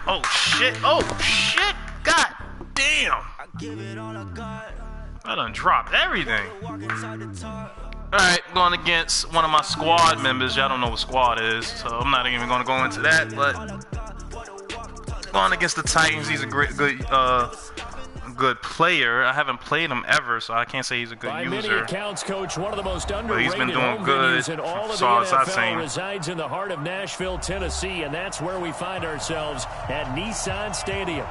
Oh shit! Oh shit! God damn! I done dropped everything. Alright, going against one of my squad members. Y'all don't know what squad is, so I'm not even gonna go into that, but going against the Titans, he's a good player. I haven't played him ever, so I can't say he's a good user. Many accounts, Coach, one of the most but he's been doing good in all of the NFL resides in the heart of Nashville, Tennessee, and that's where we find ourselves at Nissan Stadium.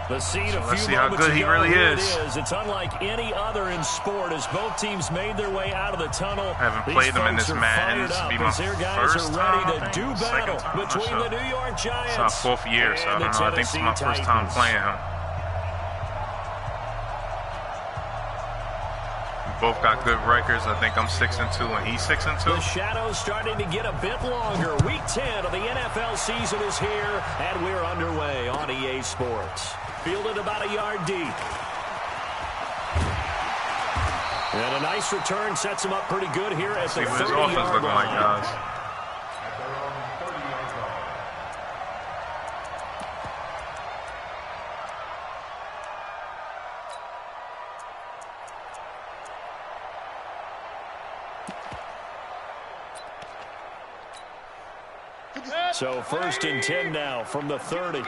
The scene so a let's few see how moments good he ago, really is. It's unlike any other in sport as both teams made their way out of the tunnel. I haven't played them in this Madden. This will be my first time, battle between the New York Giants. It's our 4th year, so I don't know. I think it's my first time playing him. We both got good records. I think I'm 6-2 and he's 6-2. The shadow's starting to get a bit longer. Week 10 of the NFL season is here, and we're underway on EA Sports. Fielded about a yard deep. And a nice return sets him up pretty good here at the 30-yard line. See what his offense looking like, guys. So 1st and 10 now from the 30. Now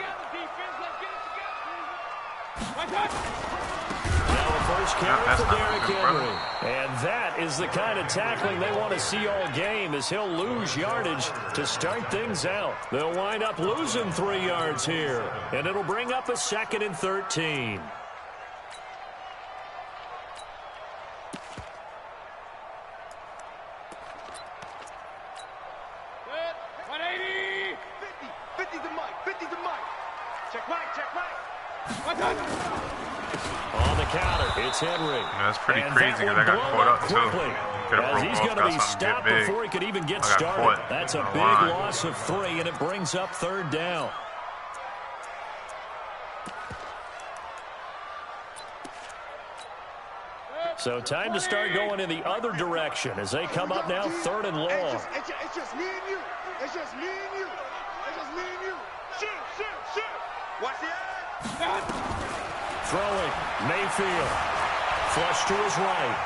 the first carry for Derrick Henry. And that is the kind of tackling they want to see all game as he'll lose yardage to start things out. They'll wind up losing 3 yards here. And it'll bring up a 2nd and 13. On the counter, it's Henry. Yeah, that's pretty crazy because I got caught up too. As he's going to be stopped before he could even get started. That's a big loss of 3, and it brings up 3rd down. So time to start going in the other direction as they come up now 3rd and long. It's just me and you. It's just me and you. It's just me and you. Shoot. Watch the eye. Throwing, Mayfield. Flush to his right.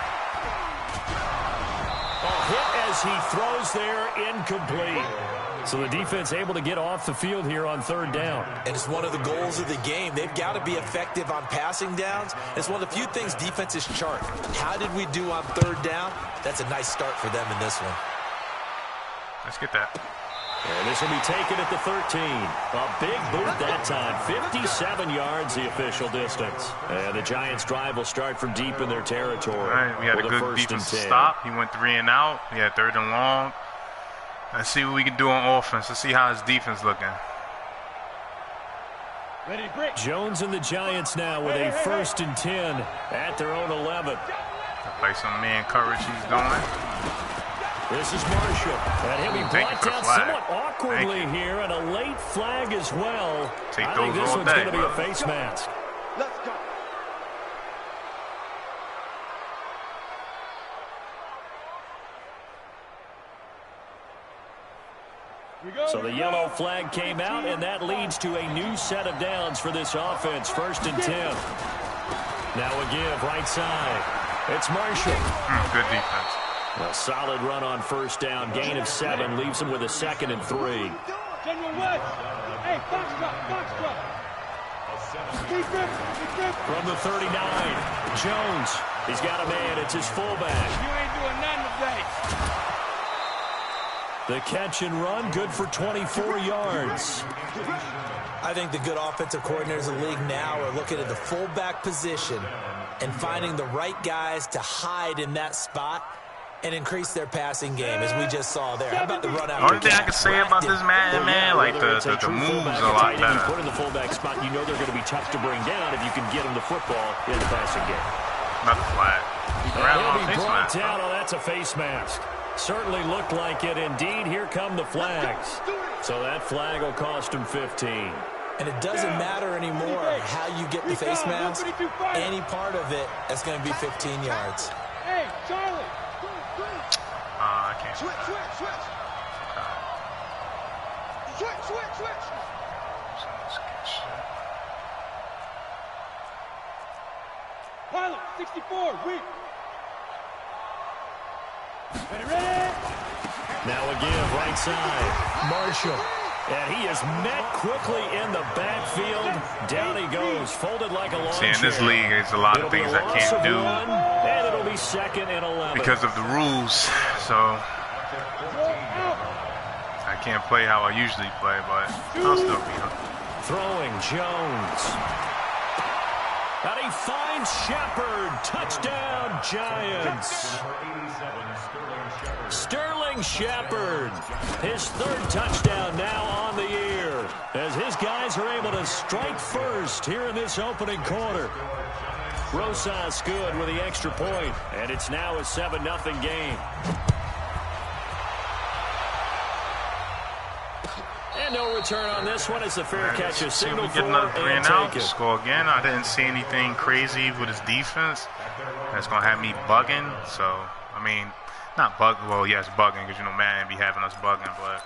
A hit as he throws there, incomplete. So the defense able to get off the field here on 3rd down. And it's one of the goals of the game. They've got to be effective on passing downs. It's one of the few things defenses chart. How did we do on 3rd down? That's a nice start for them in this one. Let's get that. And this will be taken at the 13. A big boot that time. 57 yards, the official distance. And the Giants' drive will start from deep in their territory. All right, we had a good defense stop. He went 3 and out. He had 3rd and long. Let's see what we can do on offense. Let's see how his defense looking. Ready, Brick. Jones and the Giants now with a 1st and 10 at their own 11. Play some man coverage he's doing. This is Marshall. And he'll be blocked out somewhat awkwardly here, and a late flag as well. I think this one's going to be a face mask. Let's go. So the yellow flag came out, and that leads to a new set of downs for this offense. 1st and 10. Now a give right side. It's Marshall. Good defense. A solid run on 1st down. Gain of 7 leaves him with a 2nd and 3. From the 39, Jones. He's got a man. It's his fullback. You ain't doing nothing today. The catch and run, good for 24 yards. I think the good offensive coordinators in the league now are looking at the fullback position and finding the right guys to hide in that spot and increase their passing game, as we just saw there. How about the run out? The only thing I can say about this man, like the moves a lot better. You put in the fullback spot, you know they're going to be tough to bring down if you can get them the football in the passing game. Not the flag. He'll be brought down. Oh, that's a face mask. Certainly looked like it. Indeed, here come the flags. So that flag will cost him 15. And it doesn't matter anymore how you get the face mask. Any part of it, that's going to be 15 yards. Hey, Charlie. I can't. Switch. 64, weak. Now a give right side. Marshall. And he is met quickly in the backfield. Down he goes, folded like a lawn chair. See, in this league, there's a lot of things I can't do and it'll be 2nd and 11. because of the rules. So I can't play how I usually play, but I'll still be up. Throwing Jones. And he finds Shepard. Touchdown, Giants. Sterling Shepard. His 3rd touchdown now on the year, as his guys are able to strike first here in this opening quarter. Rosas good with the extra point, and it's now a 7-0 game. And no return on this one. It's a fair catch. A signal we get another 3 and out. Score again. I didn't see anything crazy with his defense that's gonna have me bugging. So I mean, not bug. Well, yes, bugging, because you know Madden be having us bugging, but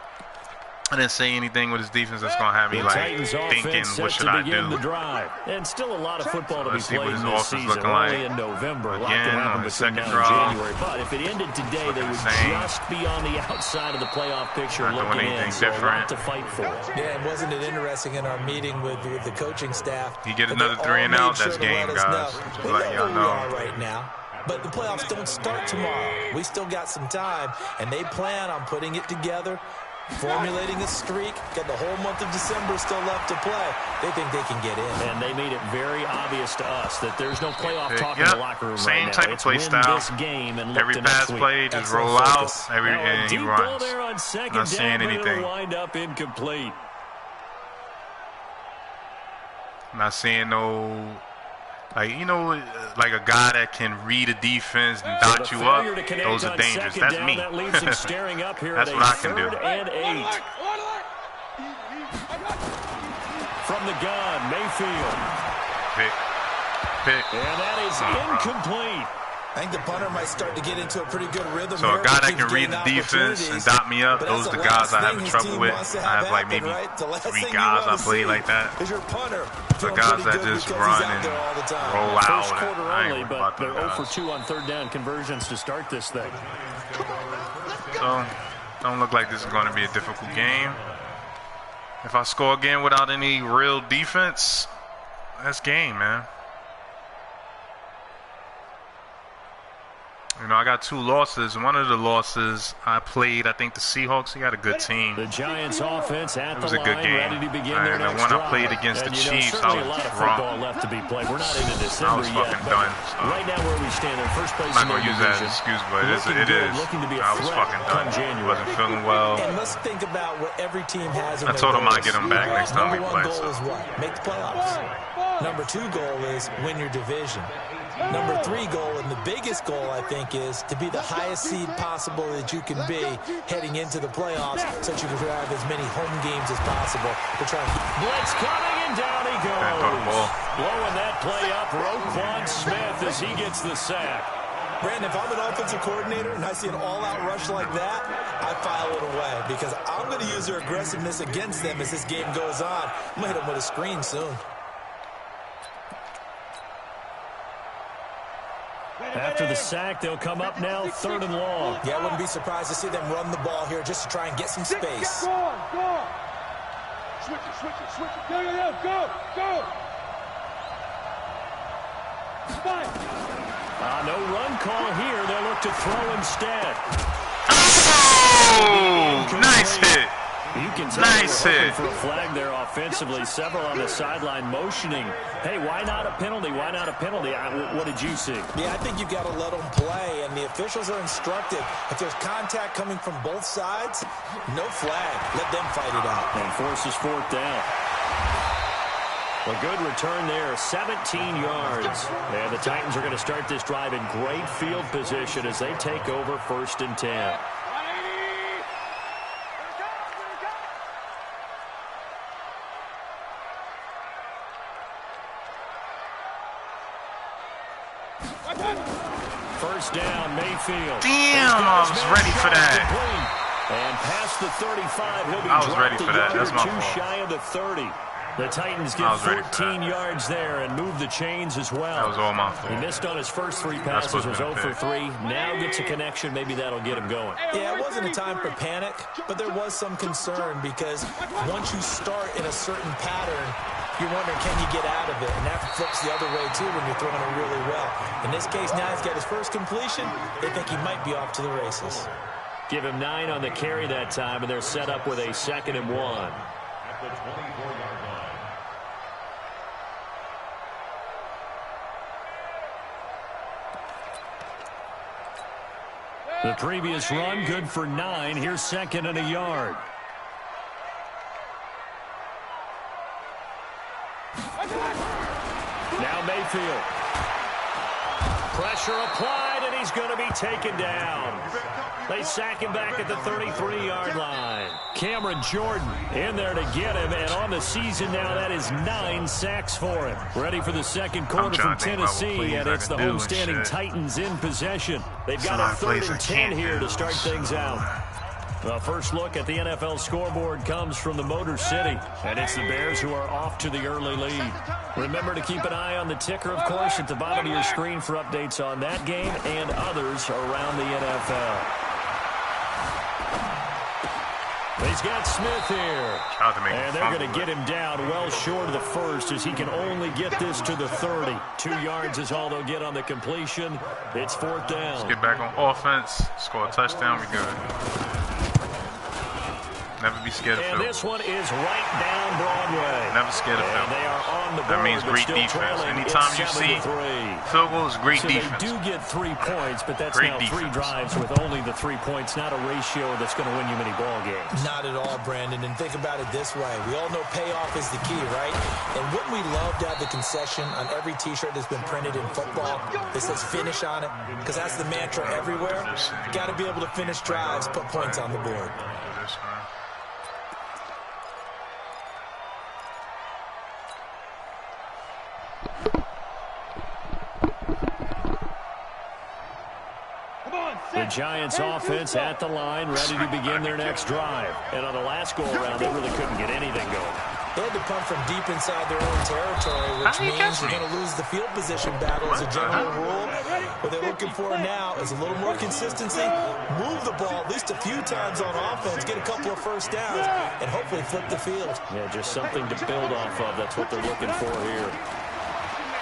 I didn't say anything with his defense that's gonna have me like thinking, what should I do? The drive. And still a lot of football to be played in this season. Looking Early like in November, again on the second now drive. January. But if it ended today, they would just be on the outside of the playoff picture, not looking doing anything in. So a lot different. to fight for. Yeah, and wasn't it interesting in our meeting with the coaching staff? You get another 3 and out. That's game, guys. We Let y'all know where we know. are right now. But the playoffs don't start tomorrow. We still got some time, and they plan on putting it together, formulating a streak, got the whole month of December still left to play. They think they can get in. And they made it very obvious to us that there's no playoff talk in the locker room same right type now. of play win style. This game and look Every to pass next week. play, just Excellent roll focus. out, and he runs. There on second Not seeing down, but anything. it'll wind up incomplete. Not seeing no, like, you know, like a guy that can read a defense and dot you up. Those are dangerous. That's me. That leaves him staring up here That's at what I a can do. 3rd and 8. From the gun, Mayfield. Pick. And that is incomplete. I think the punter might start to get into a pretty good rhythm. So a guy that can read the defense and dot me up, those are the guys I have trouble with. I have like maybe 3 guys I play like that. The guys that just run and roll out. First quarter I only, ain't but about they're them 0 for guys. 2 on 3rd down conversions to start this thing. So don't look like this is going to be a difficult game. If I score again without any real defense, that's game, man. You know, I got 2 losses. One of the losses I played, I think the Seahawks. He got a good team. The Giants offense at the It was a good line, game. ready to begin their And next the one I drive. played against the And Chiefs, I certainly was a lot of drunk. football left to be played. We're not into December I was fucking yet, done. So. Right now where we stand in first place I'm not in going to the use that as division. an excuse, but Looking it good, is. looking to be a I was threat fucking come done. January. Wasn't feeling well. And let's think about what every team has in I their told him I'd goals. get him back next time we Number play. 1 goal So. is what? Make the playoffs. Number 2 goal is win your division. Number 3 goal, and the biggest goal, I think, is to be the highest seed possible that you can be heading into the playoffs so that you can have as many home games as possible to try and Blitz coming, and down he goes. Blowing that play up, Roquan Smith as he gets the sack. Brandon, if I'm an offensive coordinator and I see an all-out rush like that, I file it away because I'm going to use their aggressiveness against them as this game goes on. I'm going to hit them with a screen soon. After the sack, they'll come up now 3rd and long. Yeah, I wouldn't be surprised to see them run the ball here just to try and get some space. Go on, go on. Switch it. Go. Fight. No run call here. They'll look to throw instead. Oh, nice hit. You can tell Nice they were hit. hoping for a flag there offensively. Several on the sideline motioning. Hey, why not a penalty? Why not a penalty? What did you see? Yeah, I think you've got to let them play, and the officials are instructed. If there's contact coming from both sides, no flag. Let them fight it out. And forces 4th down. A good return there, 17 yards. And the Titans are going to start this drive in great field position as they take over 1st and 10. First down, Mayfield. Damn, I was ready for that. And past the 35, he'll be I was ready dropped for that. a yard That's or my 2 fault. shy of the 30. The Titans get 14 yards there and move the chains as well. That was all my fault. He missed on his first 3 passes, was 0 for 3. Now gets a connection. Maybe that'll get him going. Yeah, it wasn't a time for panic, but there was some concern because once you start in a certain pattern, you're wondering, can you get out of it? And that flips the other way, too, when you're throwing it really well. In this case, now he's got his first completion. They think he might be off to the races. Give him 9 on the carry that time, and they're set up with a 2nd and 1. At the 24-yard line. The previous run, good for 9. Here's 2nd and a yard. Now Mayfield. Pressure applied, and he's going to be taken down. They sack him back at the 33-yard line. Cameron Jordan in there to get him, and on the season now, that is 9 sacks for him. Ready for the second quarter from Tennessee, and it's the homestanding Titans in possession. They've got a 3rd and 10 here to start things out. Well, first look at the NFL scoreboard comes from the Motor City, and it's the Bears who are off to the early lead. Remember to keep an eye on the ticker, of course, at the bottom of your screen for updates on that game and others around the NFL. He's got Smith here, and they're going to get him down well short of the first as he can only get this to the 30. 2 yards is all they'll get on the completion. It's 4th down. Let's get back on offense, score a touchdown, we good. Never be scared of field goals. And this one is right down Broadway. Never scared of field goals. They are on the board. That means great defense. Anytime you see field goals, great defense. They do get 3 points, but that's now 3 drives with only the 3 points. Not a ratio that's going to win you many ball games. Not at all, Brandon. And think about it this way. We all know payoff is the key, right? And wouldn't we love to have the concession on every T-shirt that's been printed in football that says finish on it? Because that's the mantra everywhere. Got to be able to finish drives, put points on the board. The Giants offense at the line, ready to begin their next drive. And on the last go-around, they really couldn't get anything going. They had to punt from deep inside their own territory, which means they're going to lose the field position battle as a general rule. What they're looking for now is a little more consistency, move the ball at least a few times on offense, get a couple of first downs, and hopefully flip the field. Yeah, just something to build off of. That's what they're looking for here.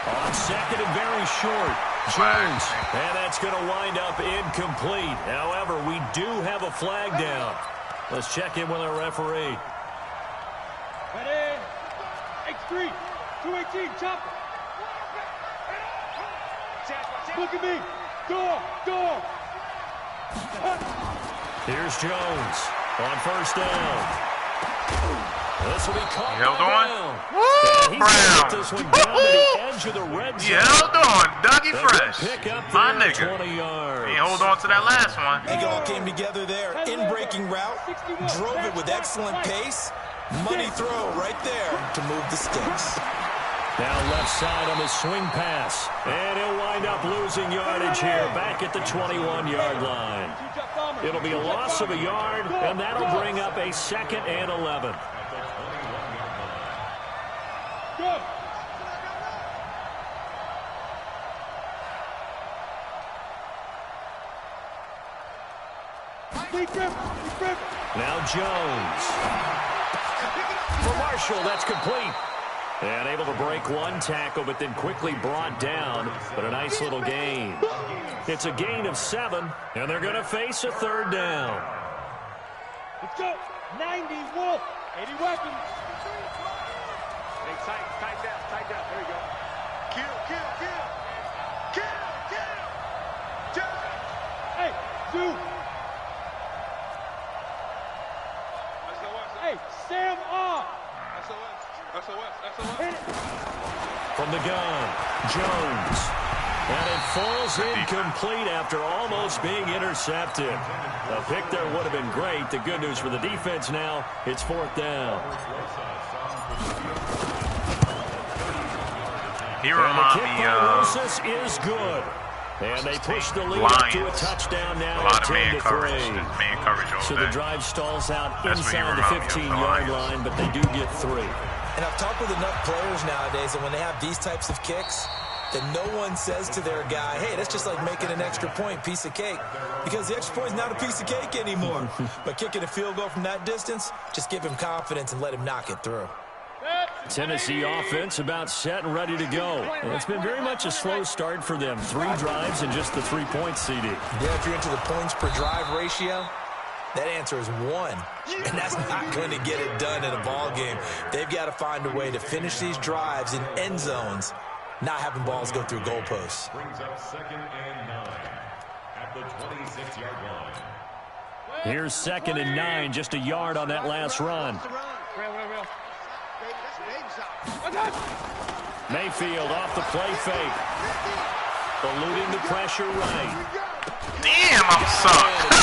On 2nd and very short, Jones. And that's going to wind up incomplete. However, we do have a flag down. Let's check in with our referee. Ready? X3, 218, chop. Look at me. Door. Here's Jones on 1st down. This will be caught. Held on. Woo! Brown. This one down to the edge of the red zone. Held on. Dougie Fresh. My nigga. 20 yards. He hold on to that last one. It all came together there. In-breaking route. Drove it with excellent pace. Money throw right there to move the sticks. Now left side on the swing pass. And he'll wind up losing yardage here back at the 21-yard line. It'll be a loss of a yard, and that'll bring up a 2nd and 11. Now Jones. For Marshall, that's complete. And able to break one tackle, but then quickly brought down. But a nice little gain. It's a gain of 7, and they're going to face a 3rd down. Let's go. 90 Wolf. 80 weapons. Hey, tight down. There you go. Kill. Hey, Zoo. Hey, Sam off. SOS. From the gun, Jones. And it falls incomplete after almost being intercepted. A pick there would have been great. The good news for the defense now, it's 4th down. He reminds me of... is good. And they push the lead up to a touchdown now. A lot of man 10-3. coverage. Man coverage all So day. the drive stalls out That's what you inside the remind me of, 15-yard line, but they do get 3. And I've talked with enough players nowadays that when they have these types of kicks, that no one says to their guy, hey, that's just like making an extra point, piece of cake. Because the extra point is not a piece of cake anymore. But kicking a field goal from that distance, just give him confidence and let him knock it through. Tennessee offense about set and ready to go. And it's been very much a slow start for them. 3 drives and just the 3 points, CD. Yeah, if you're into the points per drive ratio, that answer is 1. And that's not going to get it done in a ball game. They've got to find a way to finish these drives in end zones, not having balls go through goalposts. Brings up 2nd and 9 at the 26-yard line. Here's 2nd and 9, just a yard on that last run. Mayfield off the play fake. Eluding the pressure right. Damn, I'm sucked.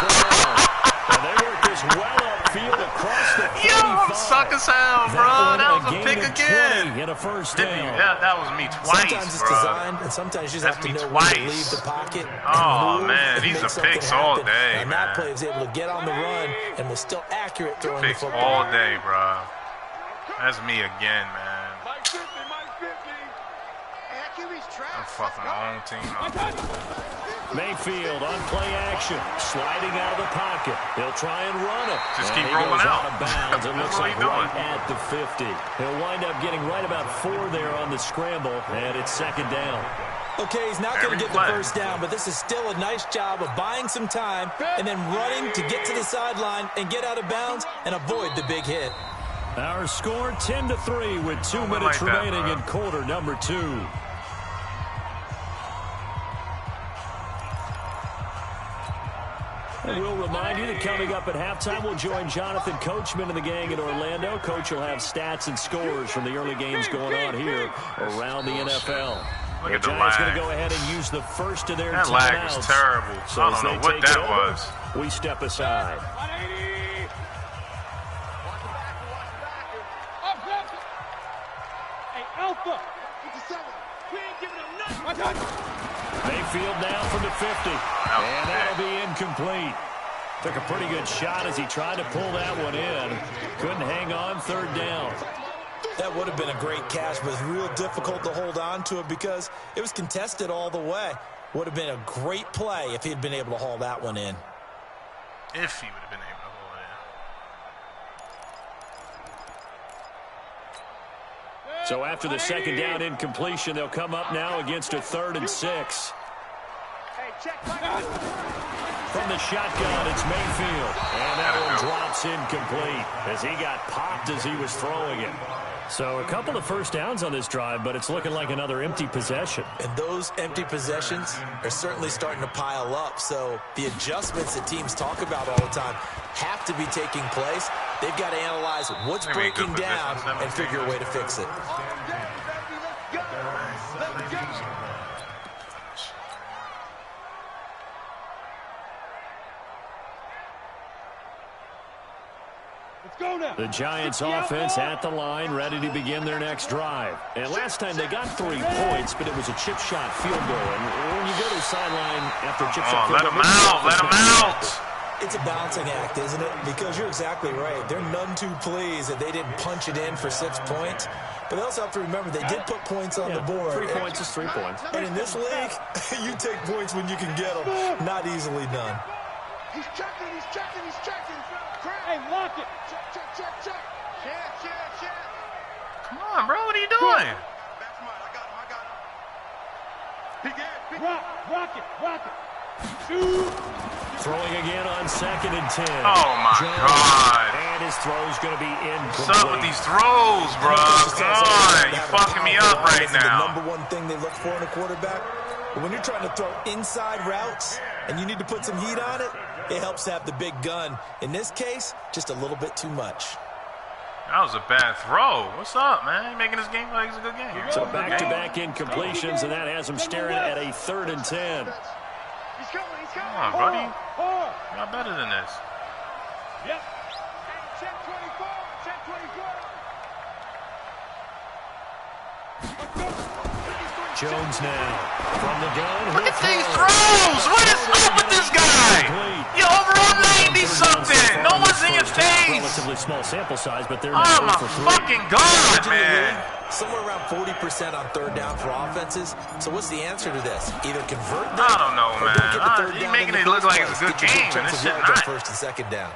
And they work this well upfield across the 35. Yo, I'm suck as hell, bro. That was a pick again. Get a first down. That was me twice, sometimes it's bro. designed, and sometimes you just have to know when to leave the pocket. Oh, move man, and these make are something picks all happen. day, And man. that play was able to get on the run and was still accurate throwing the Picks football. all day, bro. That's me again, man. Mike 50, Mike 50. I'm fucking my own team up. Mayfield on play action, sliding out of the pocket. He'll try and run it. Just and keep he rolling goes out. Of bounds. It looks That's what like he's doing. right at the 50. He'll wind up getting right about 4 there on the scramble, and it's 2nd down. Okay, he's not going to get the first down, but this is still a nice job of buying some time and then running to get to the sideline and get out of bounds and avoid the big hit. Our score 10-3 with 2 minutes like that, remaining bro. in quarter number 2. And we'll remind you that coming up at halftime, we'll join Jonathan Coachman and the gang in Orlando. Coach will have stats and scores from the early games going on here around the NFL. Look The at the Giants going lag. to go ahead and use the first of their That timeouts. lag was terrible. So I as don't they know what take that it over, was. we step aside. 180. Hey, Alpha. 57. We ain't giving him nothing. Mayfield now from the 50. And that'll be incomplete. Took a pretty good shot as he tried to pull that one in. Couldn't hang on, 3rd down. That would have been a great catch, but it was real difficult to hold on to it because it was contested all the way. Would have been a great play if he'd been able to haul that one in. If he would have been able to hold it. So after the 2nd down incompletion, they'll come up now against a 3rd and 6. Hey, check. From the shotgun, it's Mayfield. And that one drops incomplete as he got popped as he was throwing it. So a couple of first downs on this drive, but it's looking like another empty possession. And those empty possessions are certainly starting to pile up. So the adjustments that teams talk about all the time have to be taking place. They've got to analyze what's breaking down and figure a way to fix it. The Giants offense at the line, ready to begin their next drive. And last time they got 3 points, but it was a chip shot field goal. And when you go to the sideline after a chip shot field Let goal, him out. Let him out. It's a balancing act, isn't it? Because you're exactly right. They're none too pleased that they didn't punch it in for 6 points. But they also have to remember they did put points on the board. 3 points is 3 points. And in this league, you take points when you can get them. Not easily done. He's checking, he's checking, he's checking. Hey, lock it. Check, check, check, check. Check. Come on, bro. What are you doing? That's mine. I got him. He got rock it. Shoot. Throwing again on 2nd and 10. Oh, my God. And his throw's going to be incomplete. What's up with these throws, bro? Come on. You're fucking me up right now. The number one thing they look for in a quarterback. But when you're trying to throw inside routes and you need to put some heat on it, it helps to have the big gun. In this case, just a little bit too much. That was a bad throw. What's up, man? You're making this game like it's a good game. So back-to-back incompletions, and that has him staring at a 3rd and 10. He's coming. Come on, buddy. You're better than this. Yep. Check 24. Check 24. Jones now. From the gun. Look at these throws. What is up with this guy? You're over on 90-something. No one's in your face. Relatively small sample size, but they're Oh, my fucking God, man. Somewhere around 40% on third down for offenses. So what's the answer to this? Either convert them, I don't know, man. He's making it look like it's a good game, and this shit not. First and second down.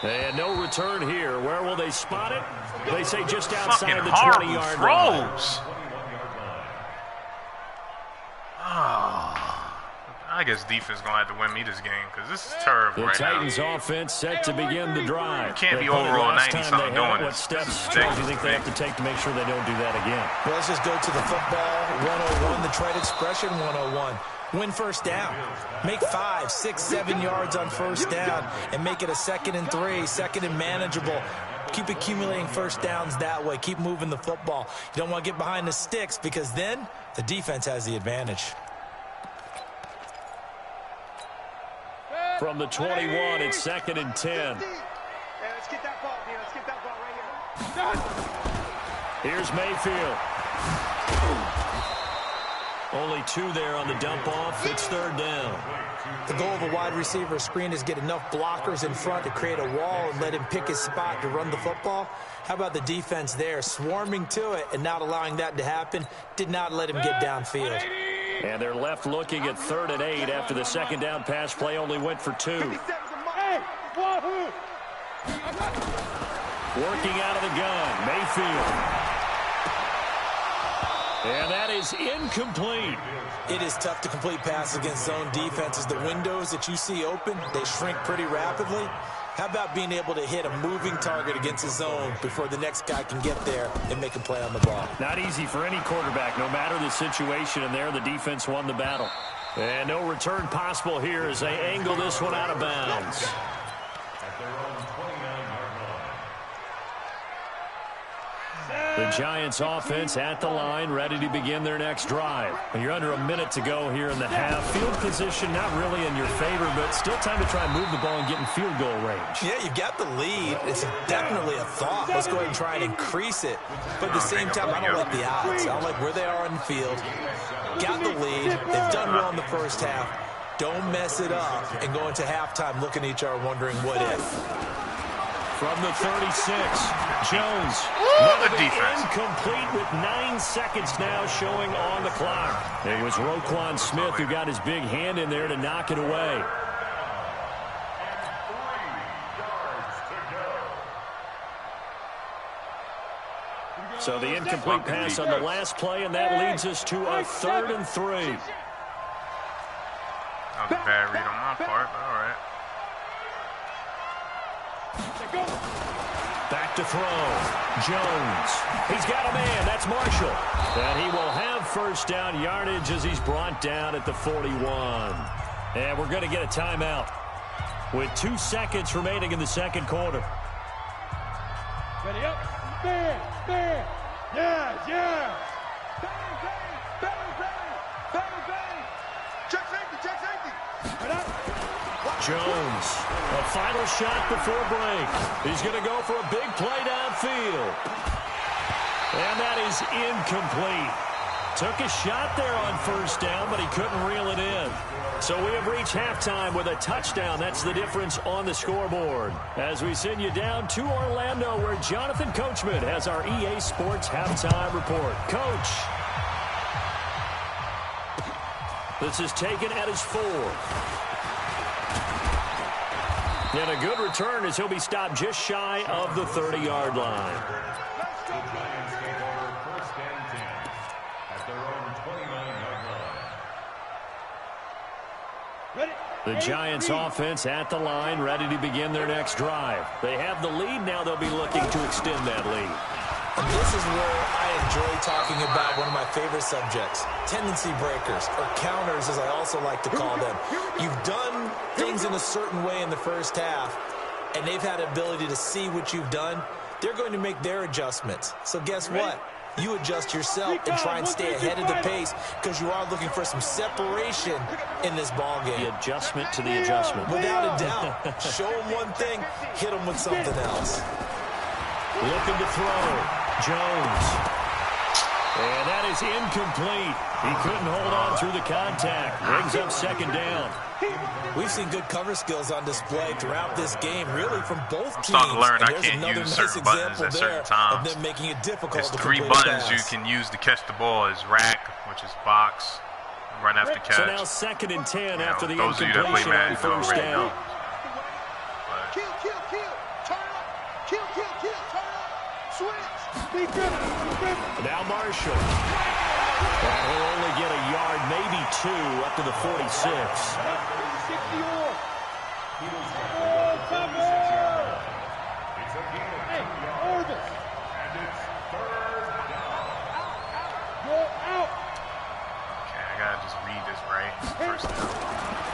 And no return here. Where will they spot it? They say just outside the fucking 20-yard horrible line. throws. Oh, I guess defense gonna have to win me this game because this is terrible The right Titans now. offense set to begin the drive. You can't be They put it overall last 90 time something they had doing it. What this. steps This is do you think ridiculous, they have man. to take to make sure they don't do that again? Well, let's just go to the football 101, the trade expression 101. Win first down. Make 5, 6, 7 yards on first down and make it a 2nd and 3, 2nd and manageable. Keep accumulating first downs that way. Keep moving the football. You don't want to get behind the sticks because then the defense has the advantage. From the 21, it's 2nd and 10. Hey, let's get that ball here. Let's get that ball right here. Here's Mayfield. Only 2 there on the dump off. It's 3rd down. The goal of a wide receiver screen is get enough blockers in front to create a wall and let him pick his spot to run the football. How about the defense there, swarming to it and not allowing that to happen? Did not let him get downfield. And they're left looking at 3rd and 8 after the 2nd down pass play only went for 2. Hey, wahoo! Working out of the gun, Mayfield. And that is incomplete. It is tough to complete passes against zone defenses. The windows that you see open, they shrink pretty rapidly. How about being able to hit a moving target against a zone before the next guy can get there and make a play on the ball? Not easy for any quarterback, no matter the situation, and there the defense won the battle. And no return possible here as they angle this one out of bounds. The Giants offense at the line, ready to begin their next drive. And you're under a minute to go here in the half. Field position not really in your favor, but still time to try and move the ball and get in field goal range. Yeah, you've got the lead. It's definitely a thought. Let's go ahead and try and increase it. But at the same time, I don't like the odds. I don't like where they are on the field. Got the lead. They've done well in the first half. Don't mess it up and go into halftime looking at each other wondering what if. From the 36, Jones. The defense. Incomplete with 9 seconds now showing on the clock. It was Roquan Smith who got his big hand in there to knock it away. So the incomplete pass on the last play, and that leads us to a 3rd and 3. That was a bad read on my part, but all right. Back to throw. Jones. He's got a man. That's Marshall. And he will have first down yardage as he's brought down at the 41. And we're going to get a timeout with 2 seconds remaining in the second quarter. Ready up. Bang. Yeah. Bang. Check safety. Right up. Jones, a final shot before break. He's going to go for a big play downfield. And that is incomplete. Took a shot there on first down, but he couldn't reel it in. So we have reached halftime with a touchdown. That's the difference on the scoreboard. As we send you down to Orlando, where Jonathan Coachman has our EA Sports halftime report. Coach. This is taken at his 4th. And a good return as he'll be stopped just shy of the 30-yard line. The Giants take over 1st and 10 at their own 29-yard line. The Giants offense at the line, ready to begin their next drive. They have the lead. Now they'll be looking to extend that lead. And this is where I enjoy talking about one of my favorite subjects, tendency breakers, or counters as I also like to call them. You've done things in a certain way in the first half, and they've had the ability to see what you've done. They're going to make their adjustments. So guess what? You adjust yourself and try and stay ahead of the pace because you are looking for some separation in this ball game. The adjustment to the adjustment. Without a doubt. Show them one thing, hit them with something else. Looking to throw. Jones. And that is incomplete. He couldn't hold on through the contact. Brings up second down. We've seen good cover skills on display throughout this game, really from both teams. I'm starting to learn I There's can't another use nice certain buttons at certain times. of them making it difficult There's to 3 complete a buttons you pass. can use to catch the ball. Is rack, which is box, run after catch. So now second and 10 after the those of you that play incompletion Madden on first already down. know. Kill, kill, kill. Turn up. Kill, kill, kill. Turn up. Switch. Speed driven. Now Marshall. And he'll only get a yard, maybe 2, up to the 46.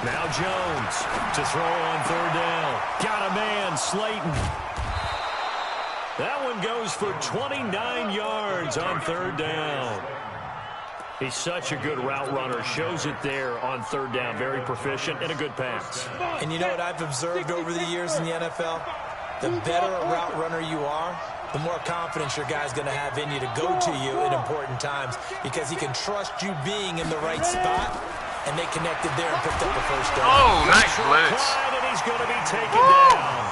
Now Jones to throw on third down. Got a man, Slayton. That one goes for 29 yards on third down. He's such a good route runner. Shows it there on third down. Very proficient and a good pass. And you know what I've observed over the years in the NFL? The better a route runner you are, the more confidence your guy's going to have in you to go to you in important times because he can trust you being in the right spot, and they connected there and picked up the first down. Oh, nice blitz. And he's going to be taken down.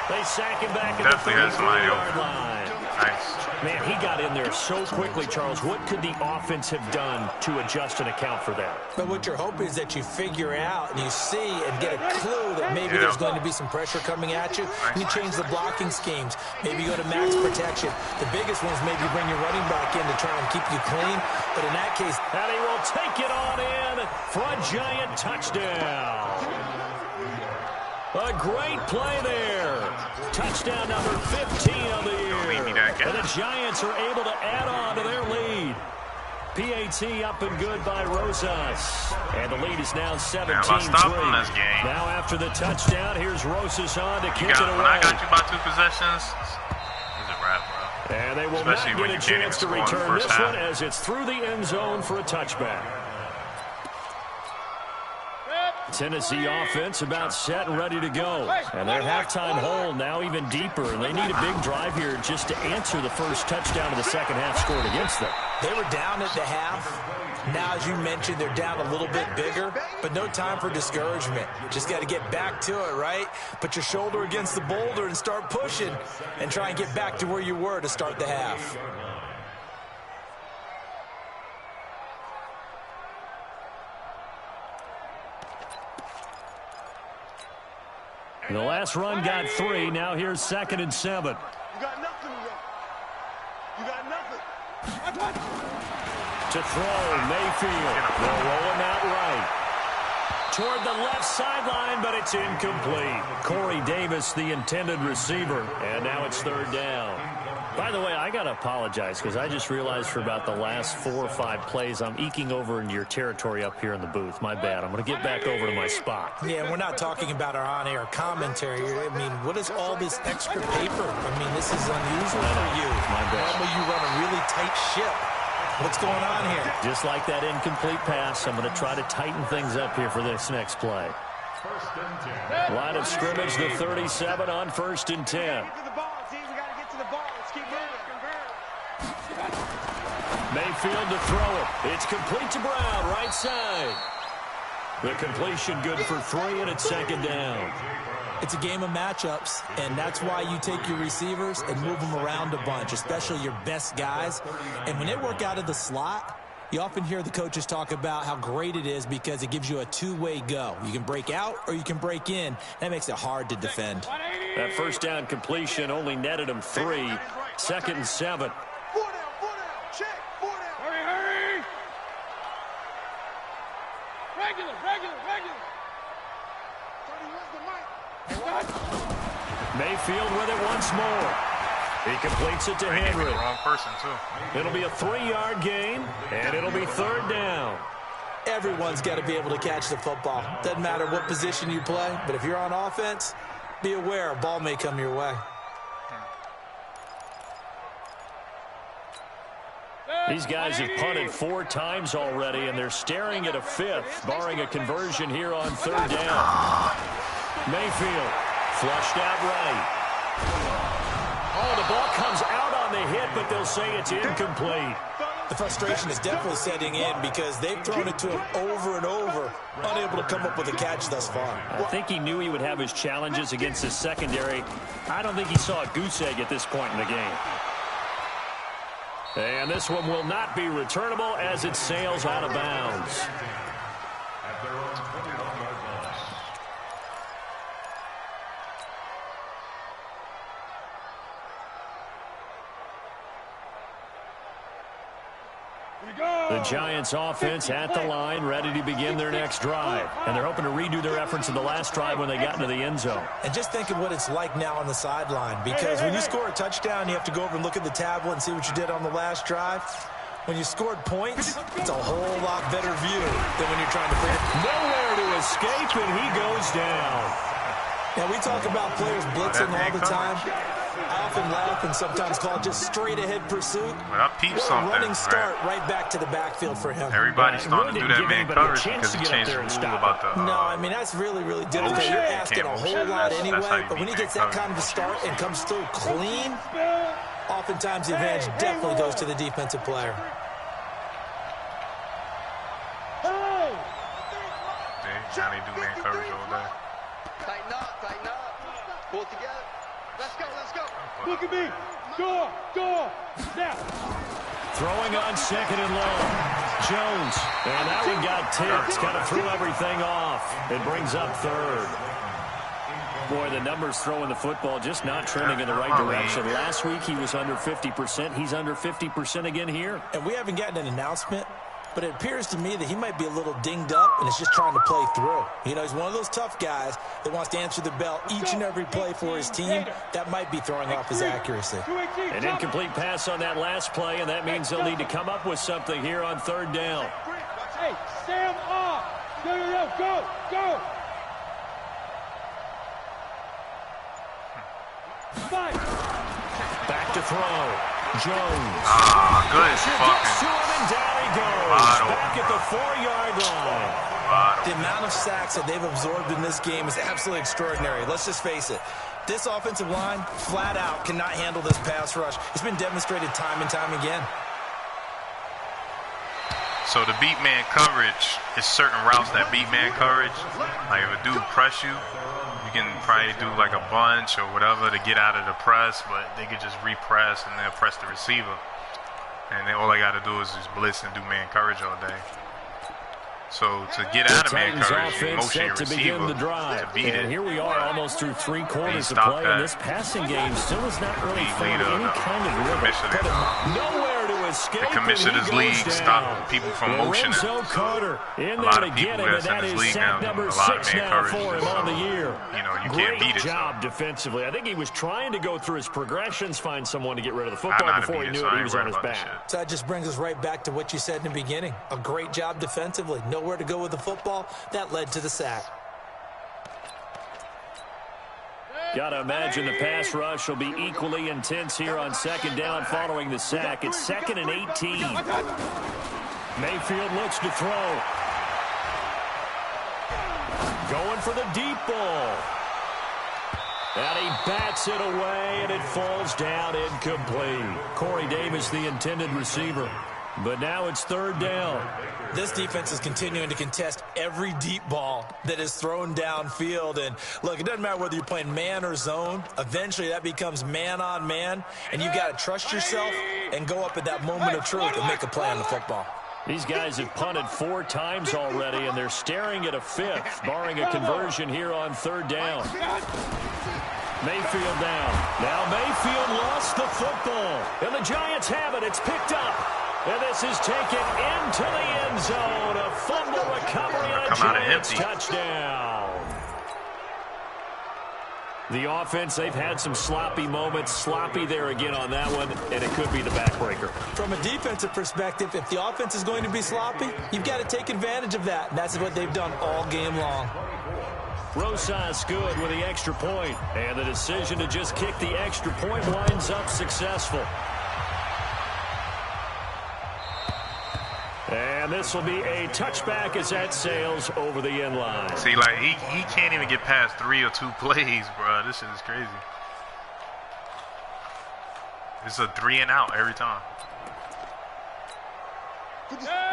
They sack him back at the 33-yard line. Nice. Man, he got in there so quickly, Charles. What could the offense have done to adjust and account for that? But what you're hoping is that you figure out and you see and get a clue that maybe there's going to be some pressure coming at you. And you change the blocking schemes. Maybe you go to max protection. The biggest ones maybe bring your running back in to try and keep you clean. But in that case, and he will take it on in for a giant touchdown. A great play there. Touchdown number 15 of the year. And the Giants are able to add on to their lead. PAT up and good by Rosas. And the lead is now 17-3. Now after the touchdown, here's Rosas on to kick it away. When I got you by 2 possessions, it's a wrap, bro. And they will not get a chance to return this one as it's through the end zone for a touchback. Tennessee offense about set and ready to go. And their halftime hole now even deeper. And they need a big drive here just to answer the first touchdown of the second half scored against them. They were down at the half. Now, as you mentioned, they're down a little bit bigger, but no time for discouragement. Just got to get back to it, right? Put your shoulder against the boulder and start pushing and try and get back to where you were to start the half. The last run got 3. Now here's 2nd and 7. You got nothing, you got nothing. To throw, Mayfield. They're rolling out right. Toward the left sideline, but it's incomplete. Corey Davis, the intended receiver. And now it's 3rd down. By the way, I got to apologize because I just realized for about the last 4 or 5 plays, I'm eking over into your territory up here in the booth. My bad. I'm going to get back over to my spot. Yeah, we're not talking about our on-air commentary. I mean, what is all this extra paper? I mean, this is unusual for you. My bad. Normally you run a really tight ship. What's going on here? Just like that incomplete pass, I'm going to try to tighten things up here for this next play. Line of scrimmage, the 37 on 1st and 10. Mayfield to throw it. It's complete to Brown, right side. The completion good for 3, and it's 2nd down. It's a game of matchups, and that's why you take your receivers and move them around a bunch, especially your best guys. And when they work out of the slot, you often hear the coaches talk about how great it is because it gives you a two-way go. You can break out or you can break in. That makes it hard to defend. That 1st down completion only netted him 3. 2nd and 7. 4 down, check, 4 down. Hurry. Regular. Mayfield with it once more. He completes it to Henry. The wrong person, too. It'll be a 3-yard gain, and it'll be 3rd down. Everyone's got to be able to catch the football. Doesn't matter what position you play, but if you're on offense, be aware a ball may come your way. These guys have punted 4 times already, and they're staring at a 5th, barring a conversion here on 3rd down. Mayfield flushed out right. Oh, the ball comes out on the hit, but they'll say it's incomplete. The frustration is definitely setting in because they've thrown it to him over and over, unable to come up with a catch thus far. I think he knew he would have his challenges against his secondary. I don't think he saw a goose egg at this point in the game. And this one will not be returnable as it sails out of bounds. The Giants offense at the line, ready to begin their next drive. And they're hoping to redo their efforts in the last drive when they got into the end zone. And just think of what it's like now on the sideline, because when you score a touchdown, you have to go over and look at the tablet and see what you did on the last drive. When you scored points, it's a whole lot better view than when you're trying to figure it out. Nowhere to escape, and he goes down. Now, we talk about players blitzing all the time. I often laugh and sometimes call it just straight-ahead pursuit. But I peeped something. Running start right back to the backfield for him. Everybody's starting to do that man coverage because he changed the rule about the No, I mean, that's really, really difficult. You're asking a whole lot anyway, but when he gets that kind of a start and comes through clean, oftentimes the advantage definitely goes to the defensive player. Johnny do man coverage all day. Tighten up. Pull together. Let's go. Look at me. Door. Now. Throwing on second and long. Jones. And that one got tipped. Kind of threw everything off. It brings up third. Boy, the numbers throwing the football just not trending in the right direction. Last week he was under 50%. He's under 50% again here. And we haven't gotten an announcement, but it appears to me that he might be a little dinged up and is just trying to play through. You know, he's one of those tough guys that wants to answer the bell each and every play for his team. That might be throwing off his accuracy. An incomplete pass on that last play, and that means they'll need to come up with something here on third down. Hey, Sam off. Go. Fight. Back to throw. Jones. Good fucking. And down he goes. Back at the 4-yard line. The amount of sacks that they've absorbed in this game is absolutely extraordinary. Let's just face it. This offensive line, flat out, cannot handle this pass rush. It's been demonstrated time and time again. So the beat man coverage is certain routes that beat man coverage. Like if a dude press you, you can probably do like a bunch or whatever to get out of the press, but they could just repress and then press the receiver. And then all they got to do is just blitz and do man coverage all day. So to get out of man coverage, you motion your receiver to beat it. And here we are almost through 3 quarters of play, and this passing game still has not really found any kind of rhythm. Nowhere to escape. The commissioner's league stopped people from motioning. So Carter in a there lot to of people get him, and that is sack number 6 now for him on the year. You know, you can't beat it. Great job defensively. I think he was trying to go through his progressions, find someone to get rid of the football before he knew it. He was on his back. So that just brings us right back to what you said in the beginning. A great job defensively. Nowhere to go with the football. That led to the sack. Got to imagine the pass rush will be equally intense here on second down following the sack. It's 2nd and 18. Mayfield looks to throw. Going for the deep ball. And he bats it away, and it falls down incomplete. Corey Davis, the intended receiver. But now it's third down. This defense is continuing to contest every deep ball that is thrown downfield. And, look, it doesn't matter whether you're playing man or zone. Eventually, that becomes man-on-man, and you've got to trust yourself and go up at that moment of truth and make a play on the football. These guys have punted 4 times already, and they're staring at a 5th, barring a conversion here on third down. Mayfield down. Now Mayfield lost the football, and the Giants have it. It's picked up. And this is taken into the end zone. A fumble recovery and a Giants touchdown. The offense, they've had some sloppy moments. Sloppy there again on that one, and it could be the backbreaker. From a defensive perspective, if the offense is going to be sloppy, you've got to take advantage of that. And that's what they've done all game long. Rosas good with the extra point. And the decision to just kick the extra point winds up successful. And this will be a touchback as that sails over the end line. See, like, he can't even get past 3 or 2 plays, bro. This shit is crazy. It's a 3 and out every time.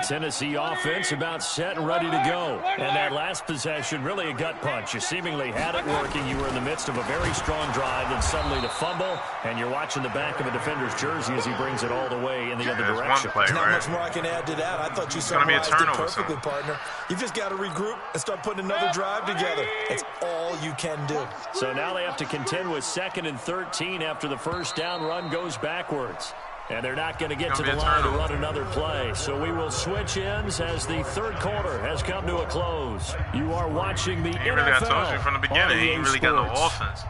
Tennessee offense about set and ready to go. And that last possession, really a gut punch. You seemingly had it working. You were in the midst of a very strong drive, then suddenly to fumble, and you're watching the back of a defender's jersey as he brings it all the way in the other direction. Play, Not right? much more I can add to that. I thought you summarized it perfectly, partner. You just got to regroup and start putting another drive together. It's all you can do. So now they have to contend with 2nd and 13 after the first down run goes backwards. And they're not going to get to the line to run another play. So we will switch ends as the third quarter has come to a close. You are watching the NFL. Really, I told you from the beginning, he ain't really got no offense.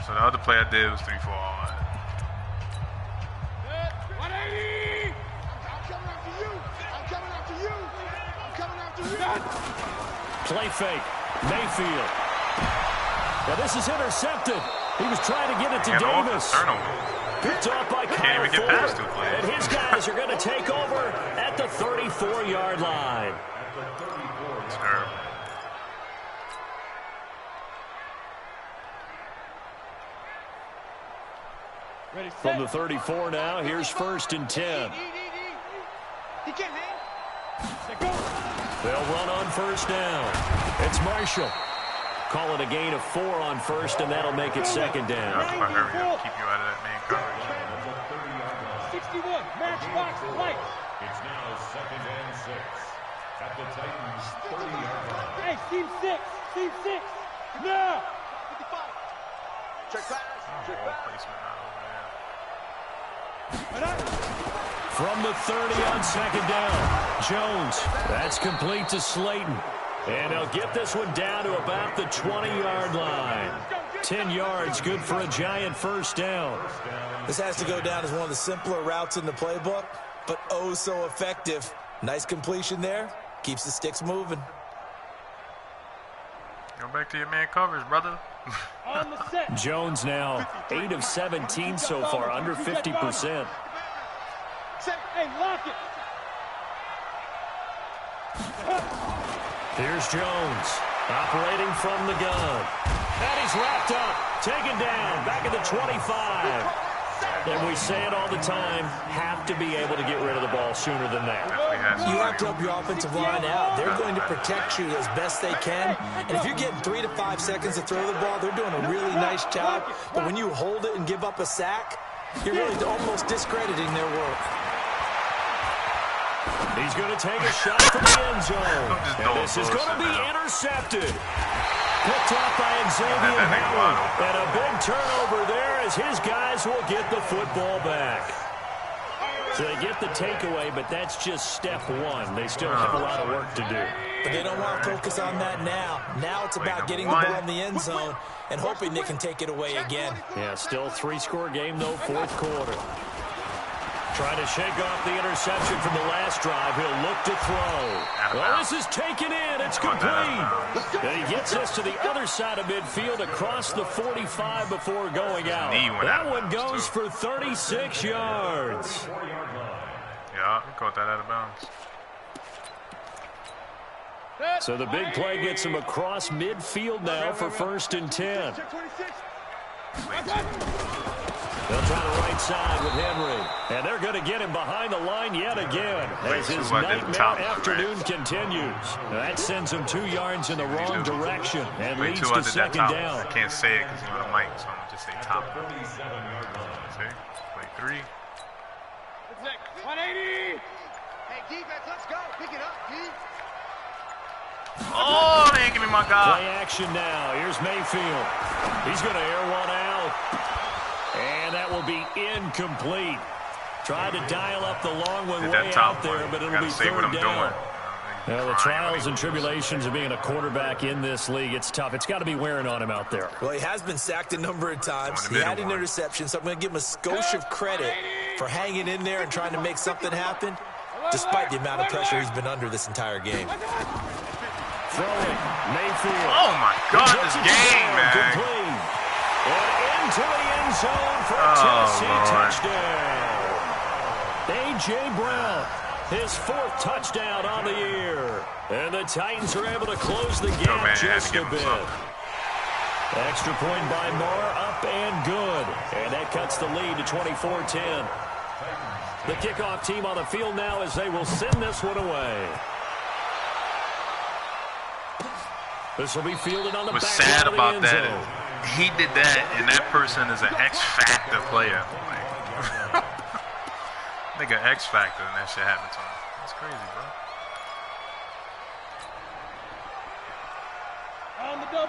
So the other play I did was 3-4. Play fake. Mayfield. Now this is intercepted. He was trying to get it to Davis. Picked off by Kyle Ford. And his guys are going to take over at the 34-yard line. From the 34 now, here's 1st and 10. They'll run on 1st down. It's Marshall. Call it a gain of 4 on 1st, and that'll make it 2nd down. Keep you out of that man coverage. 61, matchbox right. It's now 2nd and 6 at the Titans' 30-yard line. Hey, team 6, team 6. Now. 55. Check pass. Check pass. From the 30 on 2nd down, Jones. That's complete to Slayton. And he'll get this one down to about the 20-yard line. 10 yards, good for a giant 1st down. This has to go down as one of the simpler routes in the playbook, but oh so effective. Nice completion there. Keeps the sticks moving. Go back to your man coverage, brother. Jones now 8 of 17 so far, under 50%. Hey, lock it. Here's Jones, operating from the gun. And he's wrapped up, taken down, back at the 25. And we say it all the time, have to be able to get rid of the ball sooner than that. You have to help your offensive line out. They're going to protect you as best they can. And if you're getting 3 to 5 seconds to throw the ball, they're doing a really nice job. But when you hold it and give up a sack, you're really almost discrediting their work. He's going to take a shot from the end zone. And this is going to be intercepted. Picked off by Xavier Howard. And a big turnover there as his guys will get the football back. So they get the takeaway, but that's just step one. They still have a lot of work to do. But they don't want to focus on that now. Now it's about getting the ball in the end zone and hoping they can take it away again. Yeah, still 3-score game, though, 4th quarter. Trying to shake off the interception from the last drive. He'll look to throw. Well, this is taken in. It's complete. And he gets us to the other side of midfield across the 45 before going out. That one goes for 36 yards. Yeah, he caught that out of bounds. So the big play gets him across midfield now for 1st and 10. They'll try the right side with Henry. And they're going to get him behind the line yet again as his nightmare afternoon continues. That sends him 2 yards in the wrong direction and leads to 2nd down. I can't say it because you know the mic, so I'm going to just say top. See? Play 3. 180. Hey, defense, let's go. Pick it up, D. Oh, they ain't give me my guy. Play action now. Here's Mayfield. He's going to air one out. And that will be incomplete. Tried to dial up the long one way out there, but it'll be 3rd down. Now, the trials and tribulations of being a quarterback in this league, it's tough. It's got to be wearing on him out there. Well, he has been sacked a number of times. He had an interception, so I'm going to give him a skosh of credit for hanging in there and trying to make something happen, despite the amount of pressure he's been under this entire game. Throwing, Mayfield. Oh, my God, this game, man. Complete. And into the end zone for a Tennessee touchdown. A.J. Brown, his 4th touchdown on the year. And the Titans are able to close the gap just a bit. Extra point by Moore, up and good. And that cuts the lead to 24-10. The kickoff team on the field now as they will send this one away. This will be fielded on the back. What's sad of the about end that zone. is he did that, and that person is an X-Factor player. Like, nigga X-Factor, and that shit happened to him. That's crazy, bro.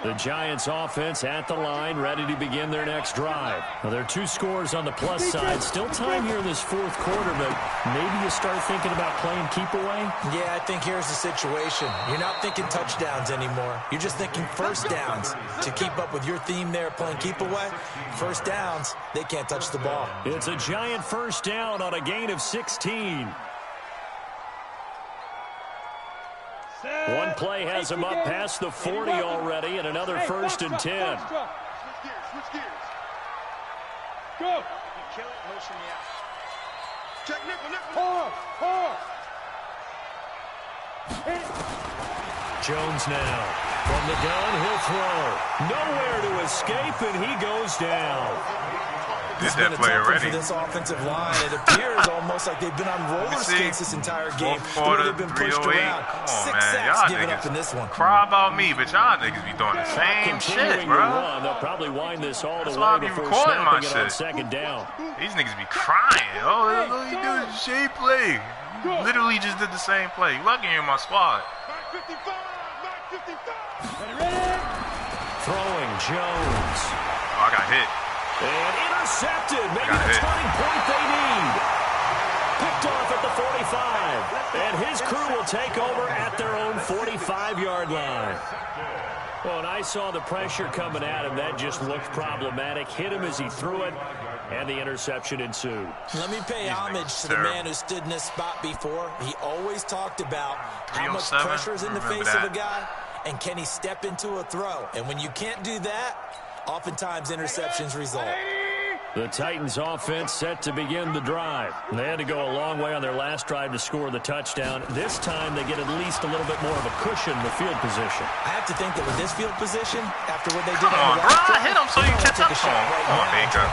The Giants offense at the line, ready to begin their next drive. Now, there are 2 scores on the plus side. Still time here in this fourth quarter, but maybe you start thinking about playing keep away? Yeah, I think here's the situation. You're not thinking touchdowns anymore. You're just thinking first downs. To keep up with your theme there, playing keep away, first downs, they can't touch the ball. It's a Giant first down on a gain of 16. One play has him up past the 40 already, and another 1st and 10. Switch gears, switch gears. Go. You kill it, motion me out. Check nickel, nickel. Jones now. From the gun, he'll throw. Nowhere to escape, and he goes down. This has been a tough one for this offensive line. It appears almost like they've been on roller skates this entire game. The way they've been pushed around. Come on, 6 man. sacks given up in this one. Cry about me, but y'all niggas be doing the same shit, bro. They'll probably wind this all the That's why I way be before recording my snapping it on shit. second down. These niggas be crying. Oh, all you do is shade play. You literally just did the same play. You lucky you're in my squad. Mark 55, Mark 55. Throwing Jones. Oh, I got hit. And intercepted. Maybe the turning point they need. Picked off at the 45. And his crew will take over at their own 45-yard line. Well, and I saw the pressure coming at him. That just looked problematic. Hit him as he threw it, and the interception ensued. Let me pay homage to the man who stood in this spot before. He always talked about how much pressure is in the face of a guy, and can he step into a throw. And when you can't do that, oftentimes interceptions result. The Titans offense set to begin the drive. They had to go a long way on their last drive to score the touchdown. This time they get at least a little bit more of a cushion in the field position. I have to think that with this field position, after what they did Come on, bro. I hit him so you catch up to him. Come on, Baker.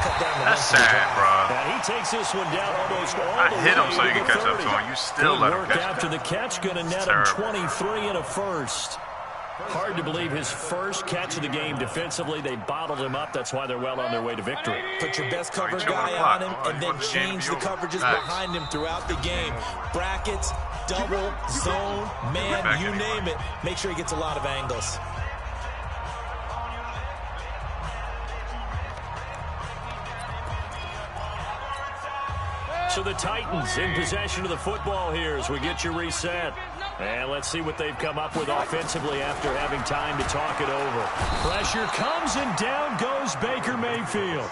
That's sad, bro. And he takes this one down almost all I the hit him way so you to can the catch up to 30. him. You still let him Work catch after up. the catch, going to net him 23 and a first. Hard to believe his first catch of the game defensively. They bottled him up. That's why they're well on their way to victory. Put your best cover guy on him and then change the coverages behind him throughout the game. Brackets, double, zone, man, you name it. Make sure he gets a lot of angles. So the Titans in possession of the football here as we get you reset. And let's see what they've come up with offensively after having time to talk it over. Pressure comes and down goes Baker Mayfield.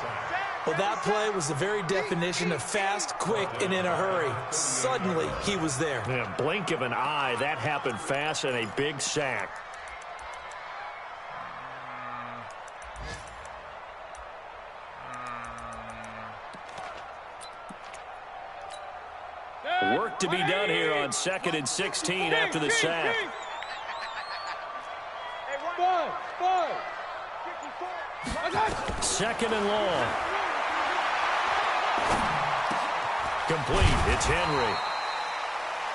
Well, that play was the very definition of fast, quick, and in a hurry. Suddenly, he was there. Yeah, blink of an eye, that happened fast and a big sack. Work to be done here on 2nd and 16 after the sack. Second and long. Complete. It's Henry.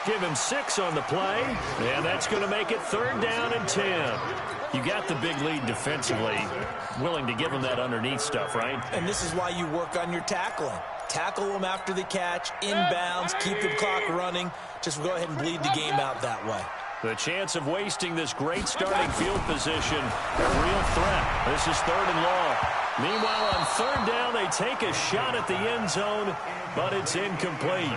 Give him 6 on the play, and that's going to make it 3rd down and 10. You got the big lead defensively. Willing to give him that underneath stuff, right? And this is why you work on your tackling. Tackle them after the catch, inbounds, keep the clock running. Just go ahead and bleed the game out that way. The chance of wasting this great starting field position, a real threat. This is 3rd and long. Meanwhile, on 3rd down, they take a shot at the end zone, but it's incomplete.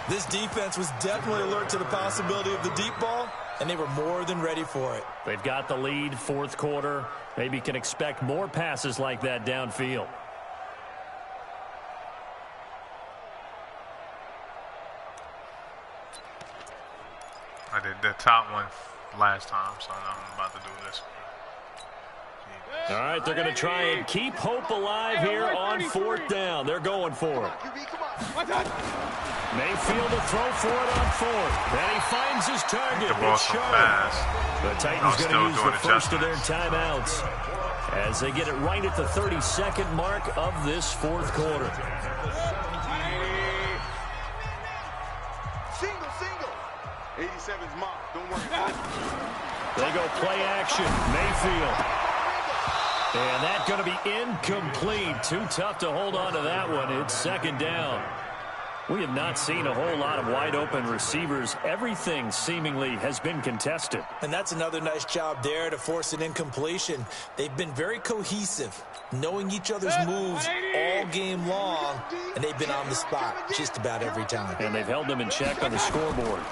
This defense was definitely alert to the possibility of the deep ball, and they were more than ready for it. They've got the lead, 4th quarter. Maybe can expect more passes like that downfield. I did the top one last time, so I'm about to do this one. All right, they're going to try and keep hope alive here on 4th down. They're going for it. Mayfield to throw for it on 4th. And he finds his target. The ball so fast. The Titans going to use the first of their timeouts as they get it right at the 32nd mark of this 4th quarter. Single, single. 87's mom. Don't worry. They go play action. Mayfield. And that's going to be incomplete. Too tough to hold on to that one. It's second down. We have not seen a whole lot of wide-open receivers. Everything seemingly has been contested. And that's another nice job there to force an incompletion. They've been very cohesive, knowing each other's moves all game long, and they've been on the spot just about every time. And they've held them in check on the scoreboard.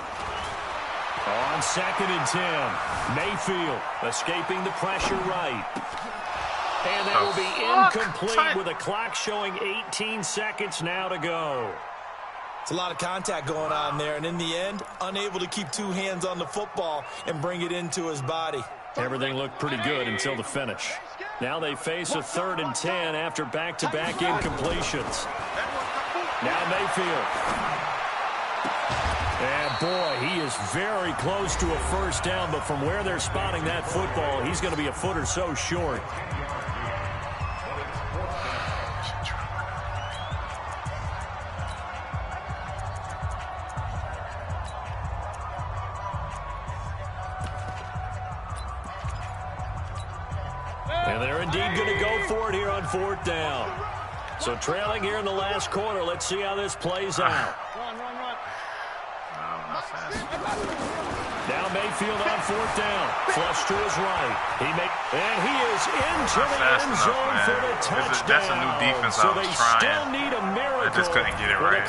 On 2nd and 10, Mayfield escaping the pressure right. And that will be incomplete with a clock showing 18 seconds now to go. It's a lot of contact going on there, and in the end, unable to keep two hands on the football and bring it into his body. Everything looked pretty good until the finish. Now they face a 3rd and 10 after back-to-back incompletions. Now Mayfield. And boy, he is very close to a first down, but from where they're spotting that football, he's going to be a foot or so short. And they're indeed going to go for it here on 4th down. So trailing here in the last quarter. Let's see how this plays out. Now Mayfield on 4th down. Flush to his right. And he is into the end zone for the touchdown. That's a new defense I was trying. Still need a miracle. I just couldn't get it right.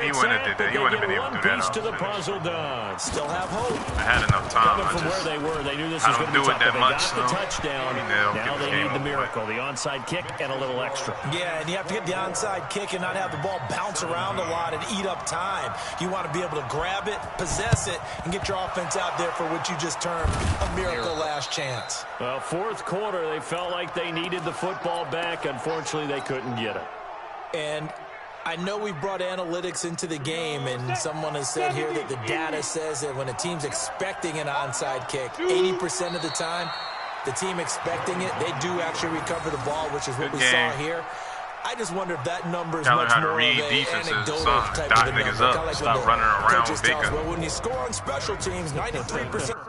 He wouldn't have did that. He wouldn't have been able to do that. To the puzzle done. Still have hope. I had enough time. Coming from where they were, they knew this was going to be tough. They got the touchdown. Now they need the miracle. The onside kick and a little extra. Yeah, and you have to get the onside kick and not have the ball bounce around a lot and eat up time. You want to be able to grab it, possess it, and get your offense out there for what you just termed a miracle last chance. Well, 4th quarter, they felt like they needed the football back. Unfortunately, they couldn't get it. And I know we brought analytics into the game, and someone has said here that the data says that when a team's expecting an onside kick, 80% of the time, the team expecting it, they do actually recover the ball, which is what we saw here. I just wonder if that number is much more of an anecdotal type of a number. Stop running around. Well, when you score on special teams, 93%.